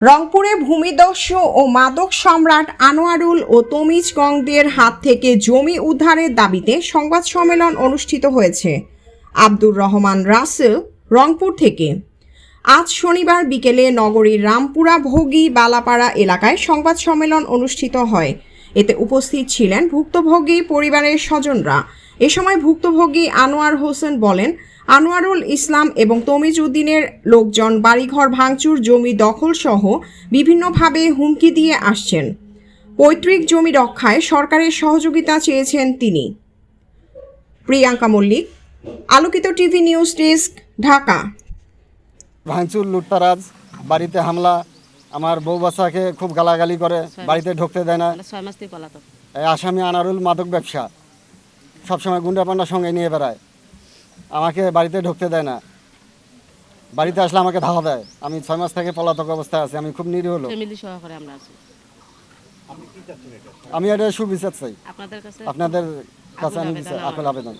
রংপুরে ভূমিদস্যু ও মাদক সম্রাট আনোয়ারুল ও তমিজ গংদের হাত থেকে জমি উদ্ধারের দাবিতে সংবাদ সম্মেলন অনুষ্ঠিত হয়েছে। আব্দুর রহমান রাসেল, রংপুর থেকে। আজ শনিবার বিকেলে নগরীর রামপুরা ভোগী বালাপাড়া এলাকায় সংবাদ সম্মেলন অনুষ্ঠিত হয়। এতে উপস্থিত ছিলেন ভুক্তভোগী পরিবারের স্বজনরা। এ সময় ভুক্তভোগী আনোয়ার হোসেন বলেন, আনোয়ারুল ইসলাম এবং তমিজ উদ্দিনের লোকজন বাড়িঘর ভাঙচুর, জমি দখল সহ বিভিন্নভাবে হুমকি দিয়ে আসছেন। পৈতৃক জমি রক্ষায় সরকারের সহযোগিতা চেয়েছেন তিনি। প্রিয়াঙ্কা মল্লিক, আলোকিত টিভি নিউজ ডেস্ক, ঢাকা। ভাঙচুর, লুটতারাজ, বাড়িতে হামলা, আমার বউ বাচ্চাকে খুব গালাগালি করে, বাড়িতে ঢুকতে দেয় না। এই আসামি আনোয়ারুল মাদক ব্যবসা সবসময় গুন্ডা পান্ডার সঙ্গে নিয়ে বেড়ায়, আমাকে বাড়িতে ঢুকতে দেয় না। বাড়িতে আসলে আমাকে ধাওয়া দেয়। আমি 6 মাস থেকে পলাতক অবস্থায় আছি। আমি খুব নিরীহ লোক। আমি এটা সুবিচার চাই আপনাদের কাছে। আমি আবেদন।